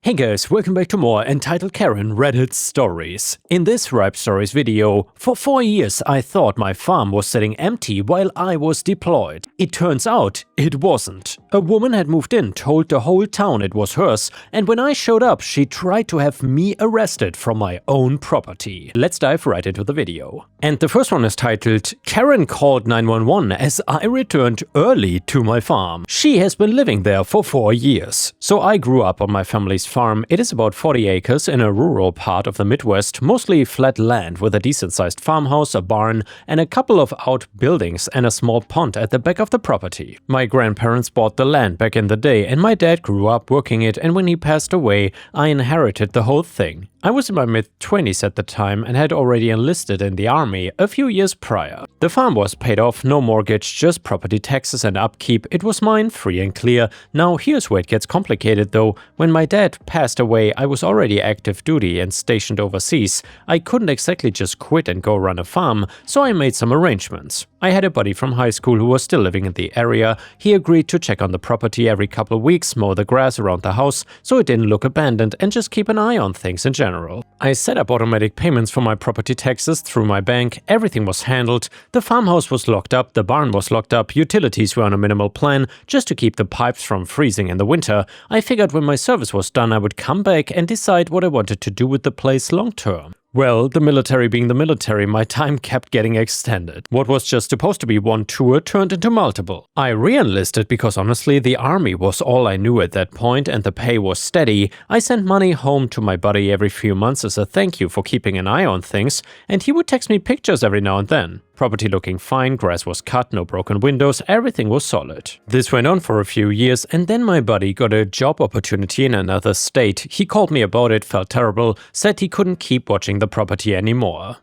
Hey guys, welcome back to more Entitled Karen Reddit stories. In this Ripe Stories video, for 4 years I thought my farm was sitting empty while I was deployed. It turns out it wasn't. A woman had moved in, told the whole town it was hers, and when I showed up she tried to have me arrested from my own property. Let's dive right into the video. And the first one is titled, Karen called 911 as I returned early to my farm. She has been living there for 4 years. So I grew up on my family's farm. It is about 40 acres in a rural part of the Midwest, mostly flat land with a decent-sized farmhouse, a barn, and a couple of outbuildings and a small pond at the back of the property. My grandparents bought the land back in the day and my dad grew up working it, and when he passed away, I inherited the whole thing. I was in my mid-20s at the time and had already enlisted in the army a few years prior. The farm was paid off, no mortgage, just property taxes and upkeep. It was mine, free and clear. Now here's where it gets complicated though. When my dad passed away, I was already active duty and stationed overseas. I couldn't exactly just quit and go run a farm, so I made some arrangements. I had a buddy from high school who was still living in the area. He agreed to check on the property every couple of weeks, mow the grass around the house so it didn't look abandoned, and just keep an eye on things in general. I set up automatic payments for my property taxes through my bank. Everything was handled. The farmhouse was locked up, the barn was locked up, utilities were on a minimal plan just to keep the pipes from freezing in the winter. I figured when my service was done I would come back and decide what I wanted to do with the place long term. Well, the military being the military, my time kept getting extended. What was just supposed to be one tour turned into multiple. I re-enlisted because honestly the army was all I knew at that point and the pay was steady. I sent money home to my buddy every few months as a thank you for keeping an eye on things, and he would text me pictures every now and then. Property looking fine, grass was cut, no broken windows, everything was solid. This went on for a few years, and then my buddy got a job opportunity in another state. He called me about it, felt terrible, said he couldn't keep watching the property anymore.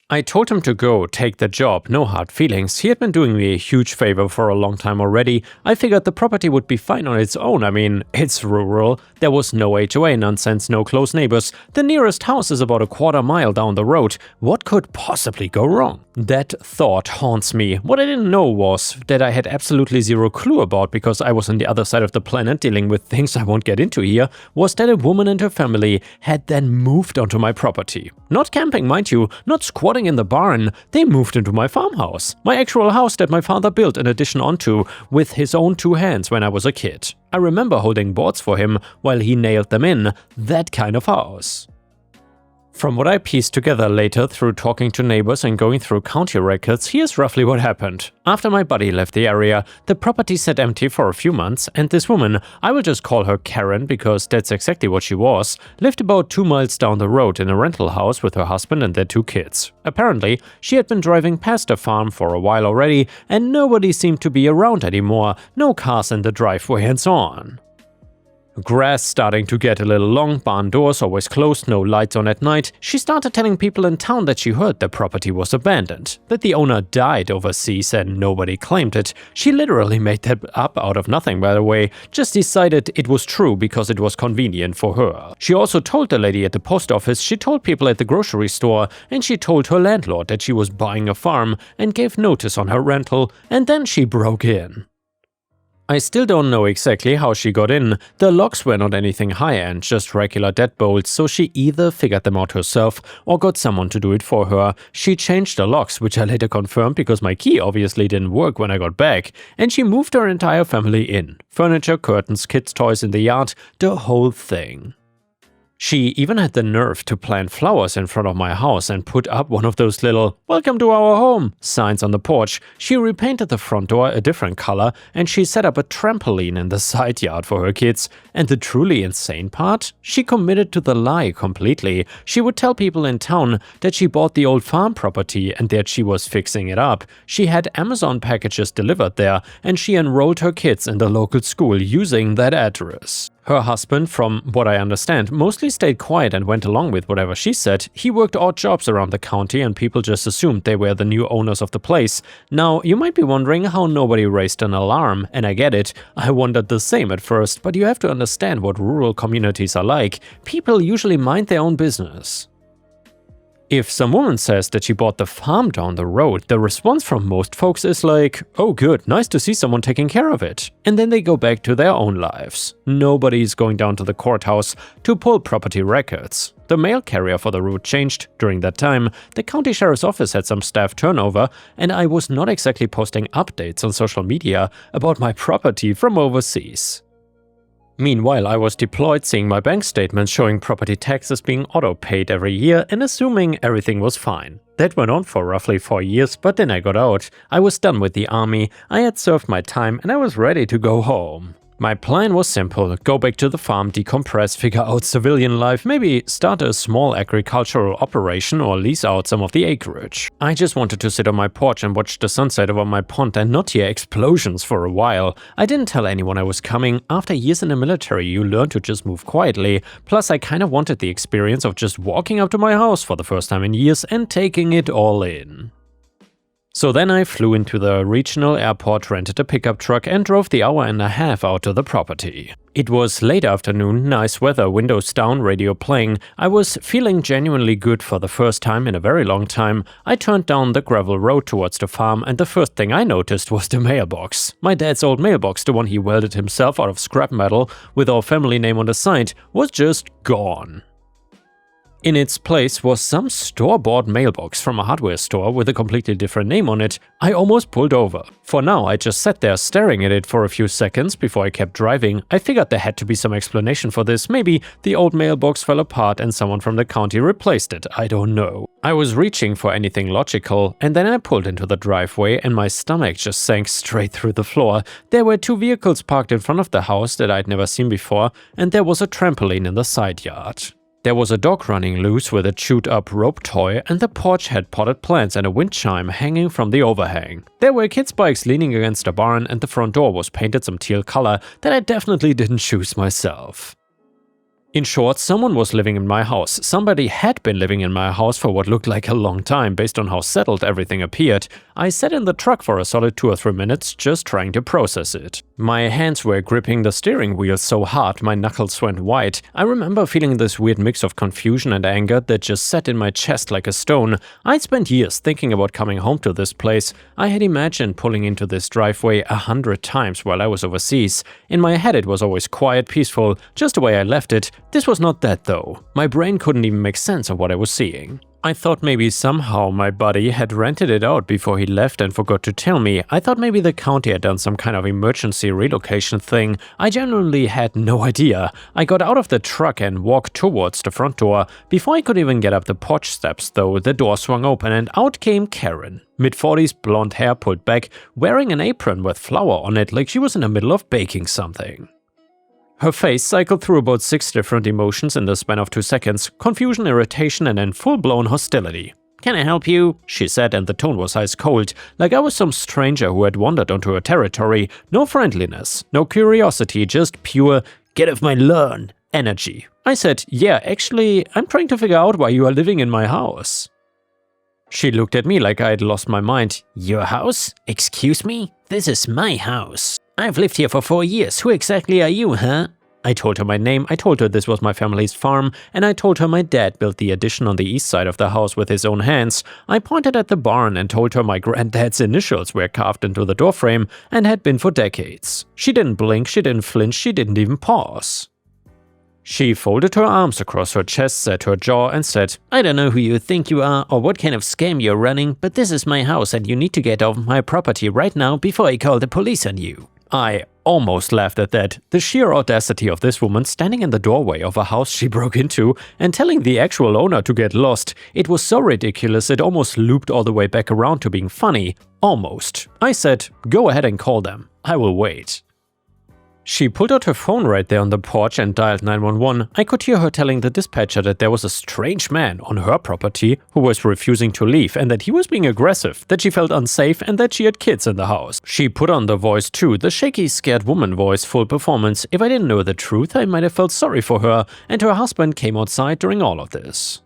I told him to go, take the job, no hard feelings. He had been doing me a huge favor for a long time already. I figured the property would be fine on its own. I mean, it's rural. There was no HOA nonsense, no close neighbors. The nearest house is about a quarter mile down the road. What could possibly go wrong? That thought haunts me. What I didn't know was that I had absolutely zero clue about, because I was on the other side of the planet dealing with things I won't get into here, was that a woman and her family had then moved onto my property. Not camping, mind you, not squatting in the barn. They moved into my farmhouse. My actual house that my father built an addition onto with his own 2 hands when I was a kid. I remember holding boards for him while he nailed them in. That kind of house. From what I pieced together later through talking to neighbors and going through county records, here's roughly what happened. After my buddy left the area, the property sat empty for a few months, and this woman, I will just call her Karen because that's exactly what she was, lived about 2 miles down the road in a rental house with her husband and their 2 kids. Apparently, she had been driving past the farm for a while already, and nobody seemed to be around anymore, no cars in the driveway and so on. Grass starting to get a little long, barn doors always closed, no lights on at night. She started telling people in town that she heard the property was abandoned, that the owner died overseas and nobody claimed it. She literally made that up out of nothing, by the way, just decided it was true because it was convenient for her. She also told the lady at the post office, she told people at the grocery store, and she told her landlord that she was buying a farm and gave notice on her rental, and then she broke in. I still don't know exactly how she got in. The locks were not anything high-end, just regular deadbolts, so she either figured them out herself or got someone to do it for her. She changed the locks, which I later confirmed because my key obviously didn't work when I got back, and she moved her entire family in. Furniture, curtains, kids' toys in the yard, the whole thing. She even had the nerve to plant flowers in front of my house and put up one of those little "Welcome to our home" signs on the porch. She repainted the front door a different color, and she set up a trampoline in the side yard for her kids. And the truly insane part? She committed to the lie completely. She would tell people in town that she bought the old farm property and that she was fixing it up. She had Amazon packages delivered there, and she enrolled her kids in the local school using that address. Her husband, from what I understand, mostly stayed quiet and went along with whatever she said. He worked odd jobs around the county and people just assumed they were the new owners of the place. Now, you might be wondering how nobody raised an alarm, and I get it. I wondered the same at first, but you have to understand what rural communities are like. People usually mind their own business. If some woman says that she bought the farm down the road, the response from most folks is like, "Oh good, nice to see someone taking care of it." And then they go back to their own lives. Nobody is going down to the courthouse to pull property records. The mail carrier for the route changed during that time, the county sheriff's office had some staff turnover, and I was not exactly posting updates on social media about my property from overseas. Meanwhile, I was deployed seeing my bank statements showing property taxes being auto-paid every year and assuming everything was fine. That went on for roughly 4 years, but then I got out. I was done with the army, I had served my time, and I was ready to go home. My plan was simple: go back to the farm, decompress, figure out civilian life, maybe start a small agricultural operation or lease out some of the acreage. I just wanted to sit on my porch and watch the sunset over my pond and not hear explosions for a while. I didn't tell anyone I was coming. After years in the military, you learn to just move quietly. Plus, I kind of wanted the experience of just walking up to my house for the first time in years and taking it all in. So then I flew into the regional airport, rented a pickup truck and drove the hour and a half out to the property. It was late afternoon, nice weather, windows down, radio playing. I was feeling genuinely good for the first time in a very long time. I turned down the gravel road towards the farm and the first thing I noticed was the mailbox. My dad's old mailbox, the one he welded himself out of scrap metal with our family name on the side, was just gone. In its place was some store-bought mailbox from a hardware store with a completely different name on it. I almost pulled over. For now, I just sat there staring at it for a few seconds before I kept driving. I figured there had to be some explanation for this. Maybe the old mailbox fell apart and someone from the county replaced it. I don't know. I was reaching for anything logical, and then I pulled into the driveway and my stomach just sank straight through the floor. There were 2 vehicles parked in front of the house that I'd never seen before, and there was a trampoline in the side yard. There was a dog running loose with a chewed-up rope toy, and the porch had potted plants and a wind chime hanging from the overhang. There were kids' bikes leaning against a barn, and the front door was painted some teal color that I definitely didn't choose myself. In short, someone was living in my house. Somebody had been living in my house for what looked like a long time based on how settled everything appeared. I sat in the truck for a solid 2 or 3 minutes just trying to process it. My hands were gripping the steering wheel so hard my knuckles went white. I remember feeling this weird mix of confusion and anger that just sat in my chest like a stone. I'd spent years thinking about coming home to this place. I had imagined pulling into this driveway 100 times while I was overseas. In my head it was always quiet, peaceful, just the way I left it. This was not that though. My brain couldn't even make sense of what I was seeing. I thought maybe somehow my buddy had rented it out before he left and forgot to tell me. I thought maybe the county had done some kind of emergency relocation thing. I genuinely had no idea. I got out of the truck and walked towards the front door. Before I could even get up the porch steps though, the door swung open and out came Karen. Mid-40s, blonde hair pulled back, wearing an apron with flour on it like she was in the middle of baking something. Her face cycled through about 6 different emotions in the span of 2 seconds: confusion, irritation, and then full-blown hostility. "Can I help you?" she said, and the tone was ice-cold, like I was some stranger who had wandered onto her territory. No friendliness, no curiosity, just pure "get off my lawn" energy. I said, "Yeah, actually, I'm trying to figure out why you are living in my house." She looked at me like I had lost my mind. "Your house? Excuse me? This is my house. I've lived here for 4 years. Who exactly are you, huh?" I told her my name, I told her this was my family's farm, and I told her my dad built the addition on the east side of the house with his own hands. I pointed at the barn and told her my granddad's initials were carved into the doorframe and had been for decades. She didn't blink, she didn't flinch, she didn't even pause. She folded her arms across her chest, set her jaw, and said, "I don't know who you think you are or what kind of scam you're running, but this is my house and you need to get off my property right now before I call the police on you." I almost laughed at that. The sheer audacity of this woman standing in the doorway of a house she broke into and telling the actual owner to get lost. It was so ridiculous it almost looped all the way back around to being funny. Almost. I said, "Go ahead and call them. I will wait." She pulled out her phone right there on the porch and dialed 911. I could hear her telling the dispatcher that there was a strange man on her property who was refusing to leave and that he was being aggressive, that she felt unsafe and that she had kids in the house. She put on the voice too, the shaky, scared woman voice, full performance. If I didn't know the truth, I might have felt sorry for her, and her husband came outside during all of this.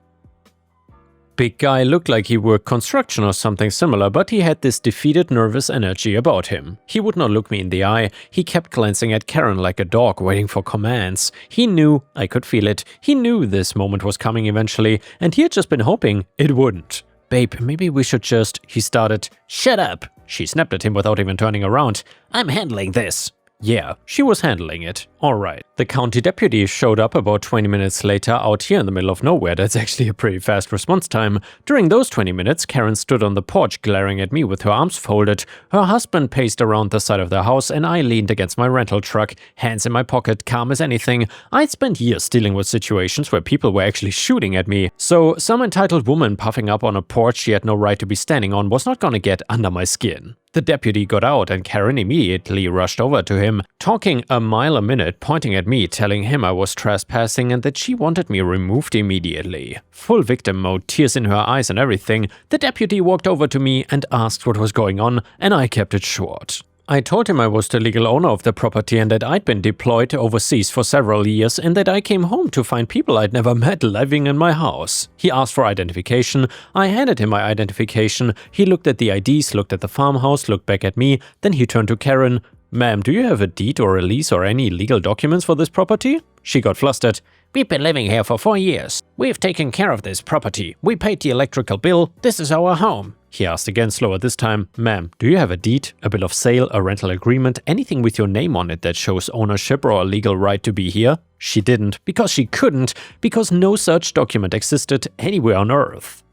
big guy, looked like he worked construction or something similar, but he had this defeated, nervous energy about him. He would not look me in the eye, he kept glancing at Karen like a dog waiting for commands. He knew, I could feel it, he knew this moment was coming eventually, and he had just been hoping it wouldn't. "Babe, maybe we should just," he started. "Shut up!" She snapped at him without even turning around. "I'm handling this." Yeah, she was handling it. Alright. The county deputy showed up about 20 minutes later out here in the middle of nowhere. That's actually a pretty fast response time. During those 20 minutes, Karen stood on the porch glaring at me with her arms folded. Her husband paced around the side of the house and I leaned against my rental truck, hands in my pocket, calm as anything. I'd spent years dealing with situations where people were actually shooting at me. So some entitled woman puffing up on a porch she had no right to be standing on was not gonna get under my skin. The deputy got out and Karen immediately rushed over to him, talking a mile a minute, pointing at me, telling him I was trespassing and that she wanted me removed immediately. Full victim mode, tears in her eyes and everything, the deputy walked over to me and asked what was going on, and I kept it short. I told him I was the legal owner of the property and that I'd been deployed overseas for several years and that I came home to find people I'd never met living in my house. He asked for identification, I handed him my identification, he looked at the IDs, looked at the farmhouse, looked back at me, then he turned to Karen. "Ma'am, do you have a deed or a lease or any legal documents for this property?" She got flustered. "We've been living here for 4 years. We've taken care of this property. We paid the electrical bill. This is our home." He asked again, slower this time. "Ma'am, do you have a deed, a bill of sale, a rental agreement, anything with your name on it that shows ownership or a legal right to be here?" She didn't, because she couldn't, because no such document existed anywhere on Earth.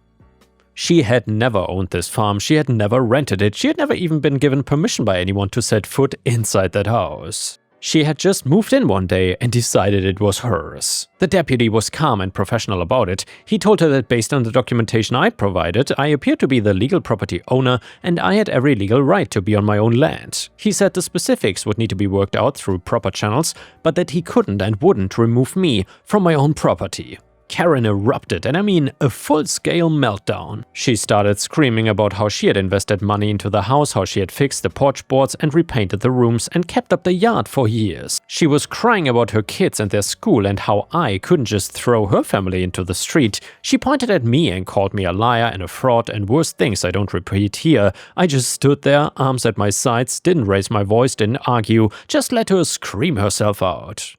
She had never owned this farm, she had never rented it, she had never even been given permission by anyone to set foot inside that house. She had just moved in one day and decided it was hers. The deputy was calm and professional about it. He told her that based on the documentation I'd provided, I appeared to be the legal property owner and I had every legal right to be on my own land. He said the specifics would need to be worked out through proper channels, but that he couldn't and wouldn't remove me from my own property. Karen erupted, and I mean a full-scale meltdown. She started screaming about how she had invested money into the house, how she had fixed the porch boards and repainted the rooms and kept up the yard for years. She was crying about her kids and their school and how I couldn't just throw her family into the street. She pointed at me and called me a liar and a fraud and worse things I don't repeat here. I just stood there, arms at my sides, didn't raise my voice, didn't argue, just let her scream herself out.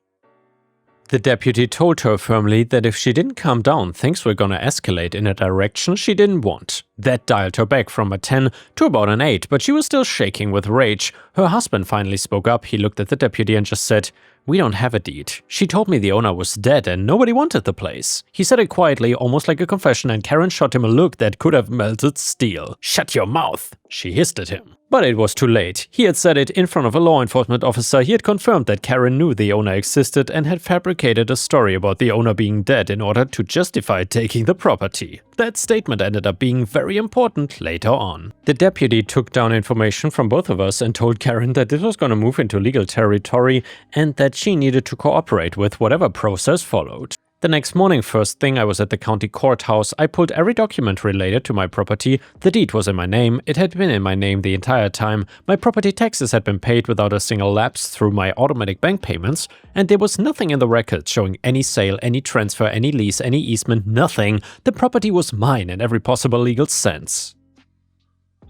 The deputy told her firmly that if she didn't calm down, things were gonna escalate in a direction she didn't want. That dialed her back from a 10 to about an 8, but she was still shaking with rage. Her husband finally spoke up, he looked at the deputy and just said, "We don't have a deed. She told me the owner was dead and nobody wanted the place." He said it quietly, almost like a confession, and Karen shot him a look that could have melted steel. "Shut your mouth," she hissed at him. But it was too late. He had said it in front of a law enforcement officer. He had confirmed that Karen knew the owner existed and had fabricated a story about the owner being dead in order to justify taking the property. That statement ended up being very important later on. The deputy took down information from both of us and told Karen that this was going to move into legal territory and that she needed to cooperate with whatever process followed. The next morning, first thing, I was at the county courthouse. I pulled every document related to my property. The deed was in my name. It had been in my name the entire time. My property taxes had been paid without a single lapse through my automatic bank payments, and there was nothing in the records showing any sale, any transfer, any lease, any easement, nothing. The property was mine in every possible legal sense.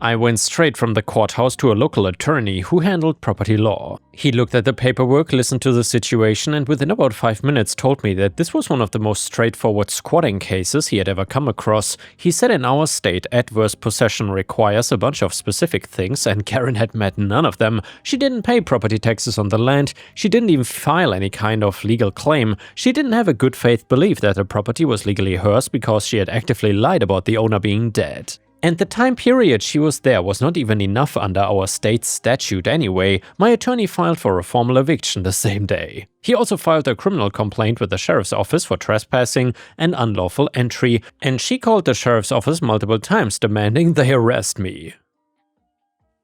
I went straight from the courthouse to a local attorney who handled property law. He looked at the paperwork, listened to the situation, and within about 5 minutes told me that this was one of the most straightforward squatting cases he had ever come across. He said in our state, adverse possession requires a bunch of specific things, and Karen had met none of them. She didn't pay property taxes on the land, she didn't even file any kind of legal claim, she didn't have a good faith belief that the property was legally hers because she had actively lied about the owner being dead. And the time period she was there was not even enough under our state's statute anyway. My attorney filed for a formal eviction the same day. He also filed a criminal complaint with the sheriff's office for trespassing and unlawful entry, and she called the sheriff's office multiple times demanding they arrest me.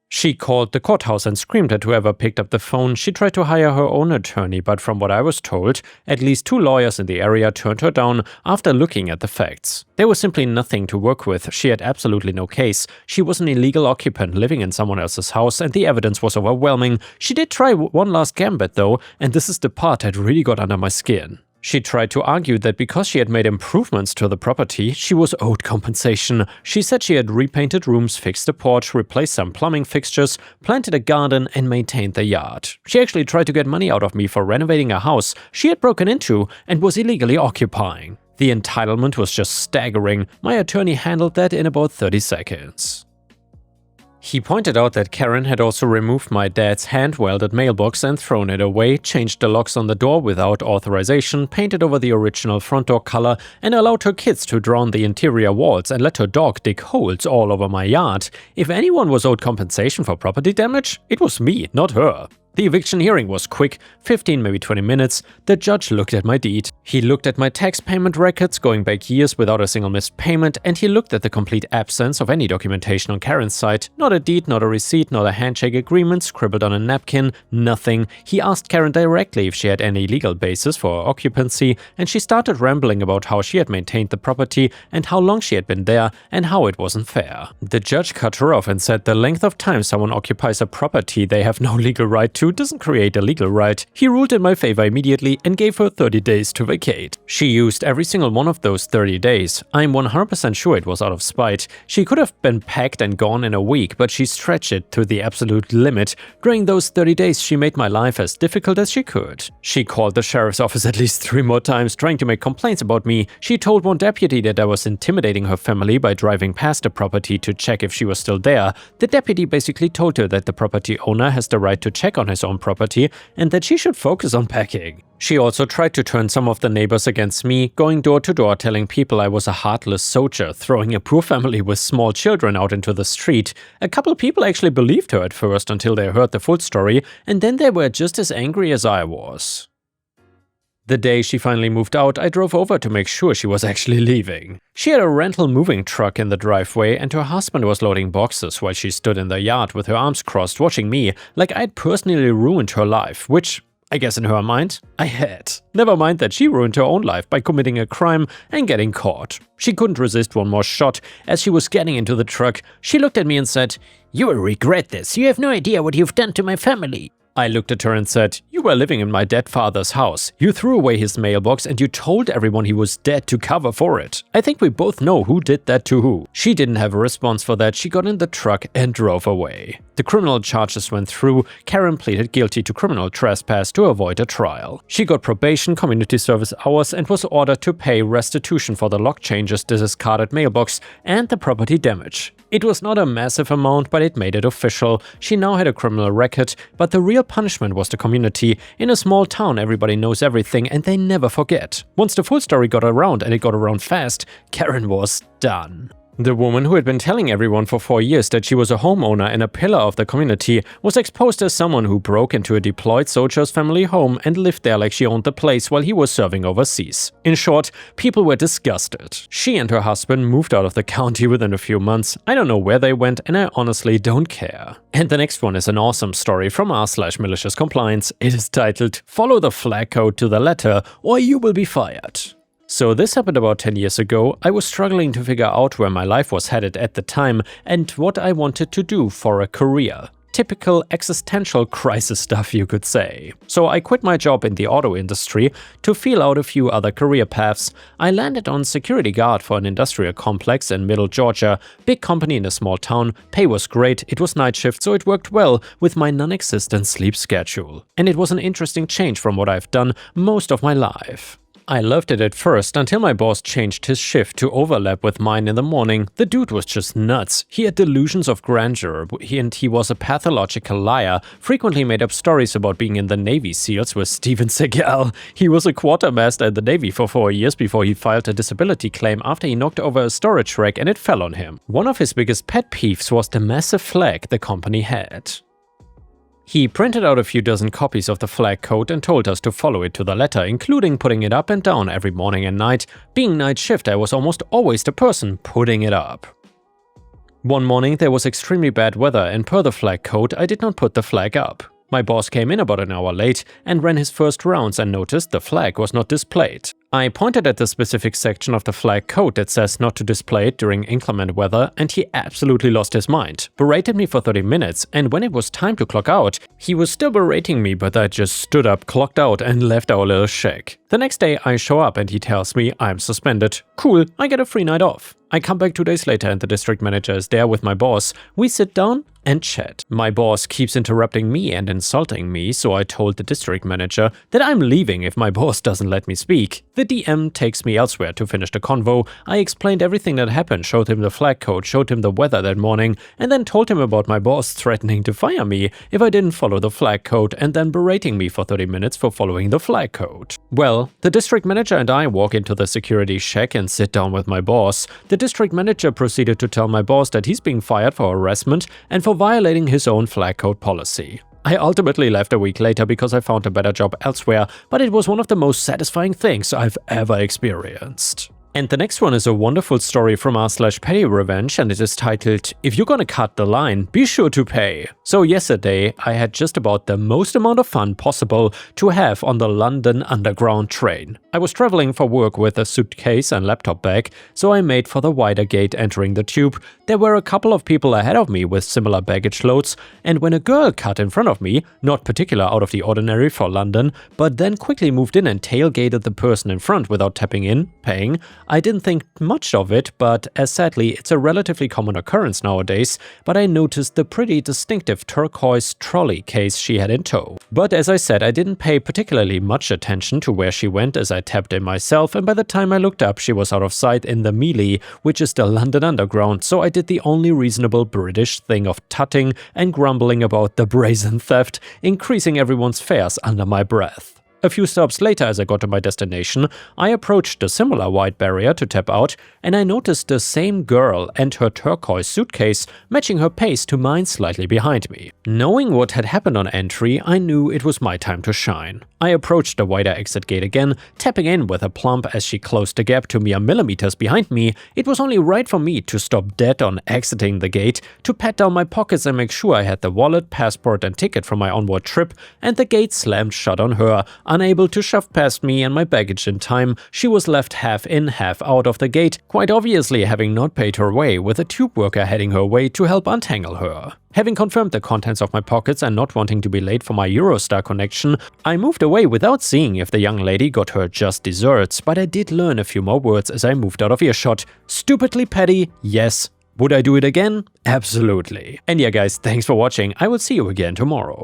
She called the courthouse and screamed at whoever picked up the phone. She tried to hire her own attorney, but from what I was told, at least 2 lawyers in the area turned her down after looking at the facts. There was simply nothing to work with. She had absolutely no case. She was an illegal occupant living in someone else's house, and the evidence was overwhelming. She did try one last gambit though, and this is the part that really got under my skin. She tried to argue that because she had made improvements to the property, she was owed compensation. She said she had repainted rooms, fixed the porch, replaced some plumbing fixtures, planted a garden, and maintained the yard. She actually tried to get money out of me for renovating a house she had broken into and was illegally occupying. The entitlement was just staggering. My attorney handled that in about 30 seconds. He pointed out that Karen had also removed my dad's hand-welded mailbox and thrown it away, changed the locks on the door without authorization, painted over the original front door color, and allowed her kids to draw on the interior walls and let her dog dig holes all over my yard. If anyone was owed compensation for property damage, it was me, not her. The eviction hearing was quick, 15 maybe 20 minutes. The judge looked at my deed. He looked at my tax payment records going back years without a single missed payment, and he looked at the complete absence of any documentation on Karen's side. Not a deed, not a receipt, not a handshake agreement scribbled on a napkin, nothing. He asked Karen directly if she had any legal basis for occupancy, and she started rambling about how she had maintained the property and how long she had been there and how it wasn't fair. The judge cut her off and said the length of time someone occupies a property they have no legal right to doesn't create a legal right. He ruled in my favor immediately and gave her 30 days to vacate. She used every single one of those 30 days. I'm 100% sure it was out of spite. She could have been packed and gone in a week, but she stretched it to the absolute limit. During those 30 days, she made my life as difficult as she could. She called the sheriff's office at least 3 more times trying to make complaints about me. She told one deputy that I was intimidating her family by driving past the property to check if she was still there. The deputy basically told her that the property owner has the right to check on his own property and that she should focus on packing. She also tried to turn some of the neighbors against me, going door to door telling people I was a heartless soldier, throwing a poor family with small children out into the street. A couple people actually believed her at first until they heard the full story, and then they were just as angry as I was. The day she finally moved out, I drove over to make sure she was actually leaving. She had a rental moving truck in the driveway and her husband was loading boxes while she stood in the yard with her arms crossed watching me like I'd personally ruined her life, which, I guess in her mind, I had. Never mind that she ruined her own life by committing a crime and getting caught. She couldn't resist one more shot. As she was getting into the truck, she looked at me and said, "You will regret this. You have no idea what you've done to my family." I looked at her and said, "You were living in my dead father's house. You threw away his mailbox and you told everyone he was dead to cover for it. I think we both know who did that to who." She didn't have a response for that. She got in the truck and drove away. The criminal charges went through. Karen pleaded guilty to criminal trespass to avoid a trial. She got probation, community service hours, and was ordered to pay restitution for the lock changes, the discarded mailbox, and the property damage. It was not a massive amount, but it made it official. She now had a criminal record, but the real punishment was the community. In a small town, everybody knows everything and they never forget. Once the full story got around, and it got around fast, Karen was done. The woman who had been telling everyone for 4 years that she was a homeowner and a pillar of the community was exposed as someone who broke into a deployed soldier's family home and lived there like she owned the place while he was serving overseas. In short, people were disgusted. She and her husband moved out of the county within a few months. I don't know where they went and I honestly don't care. And the next one is an awesome story from r/malicious compliance. It is titled, "Follow the flag code to the letter or you will be fired." So this happened about 10 years ago. I was struggling to figure out where my life was headed at the time and what I wanted to do for a career. Typical existential crisis stuff, you could say. So I quit my job in the auto industry to feel out a few other career paths. I landed on security guard for an industrial complex in Middle Georgia. Big company in a small town. Pay was great. It was night shift, so it worked well with my non-existent sleep schedule. And it was an interesting change from what I've done most of my life. I loved it at first until my boss changed his shift to overlap with mine in the morning. The dude was just nuts. He had delusions of grandeur and he was a pathological liar, frequently made up stories about being in the Navy SEALs with Steven Seagal. He was a quartermaster in the Navy for 4 years before he filed a disability claim after he knocked over a storage rack and it fell on him. One of his biggest pet peeves was the massive flag the company had. He printed out a few dozen copies of the flag code and told us to follow it to the letter, including putting it up and down every morning and night. Being night shift, I was almost always the person putting it up. One morning there was extremely bad weather and per the flag code I did not put the flag up. My boss came in about an hour late and ran his first rounds and noticed the flag was not displayed. I pointed at the specific section of the flag code that says not to display it during inclement weather, and he absolutely lost his mind, berated me for 30 minutes, and when it was time to clock out, he was still berating me, but I just stood up, clocked out, and left our little shack. The next day I show up and he tells me I'm suspended. Cool, I get a free night off. I come back 2 days later and the district manager is there with my boss. We sit down and chat. My boss keeps interrupting me and insulting me, so I told the district manager that I'm leaving if my boss doesn't let me speak. The DM takes me elsewhere to finish the convo. I explained everything that happened, showed him the flag code, showed him the weather that morning, and then told him about my boss threatening to fire me if I didn't follow the flag code and then berating me for 30 minutes for following the flag code. Well, the district manager and I walk into the security shack and sit down with my boss. The district manager proceeded to tell my boss that he's being fired for harassment and for violating his own flag code policy. I ultimately left a week later because I found a better job elsewhere, but it was one of the most satisfying things I've ever experienced. And the next one is a wonderful story from r/petty revenge, and it is titled, "If you're gonna cut the line, be sure to pay." So yesterday, I had just about the most amount of fun possible to have on the London Underground train. I was traveling for work with a suitcase and laptop bag, so I made for the wider gate entering the tube. There were a couple of people ahead of me with similar baggage loads, and when a girl cut in front of me, not particular out of the ordinary for London, but then quickly moved in and tailgated the person in front without tapping in, paying, I didn't think much of it, but as sadly it's a relatively common occurrence nowadays, but I noticed the pretty distinctive turquoise trolley case she had in tow. But as I said, I didn't pay particularly much attention to where she went as I tapped in myself, and by the time I looked up she was out of sight in the melee, which is the London Underground, so I did the only reasonable British thing of tutting and grumbling about the brazen theft, increasing everyone's fares under my breath. A few stops later, as I got to my destination, I approached a similar white barrier to tap out, and I noticed the same girl and her turquoise suitcase matching her pace to mine slightly behind me. Knowing what had happened on entry, I knew it was my time to shine. I approached the wider exit gate again, tapping in with a plump as she closed the gap to mere millimeters behind me. It was only right for me to stop dead on exiting the gate, to pat down my pockets and make sure I had the wallet, passport and ticket for my onward trip, and the gate slammed shut on her. Unable to shove past me and my baggage in time, she was left half in, half out of the gate, quite obviously having not paid her way, with a tube worker heading her way to help untangle her. Having confirmed the contents of my pockets and not wanting to be late for my Eurostar connection, I moved away without seeing if the young lady got her just desserts, but I did learn a few more words as I moved out of earshot. Stupidly petty, yes. Would I do it again? Absolutely. And yeah guys, thanks for watching. I will see you again tomorrow.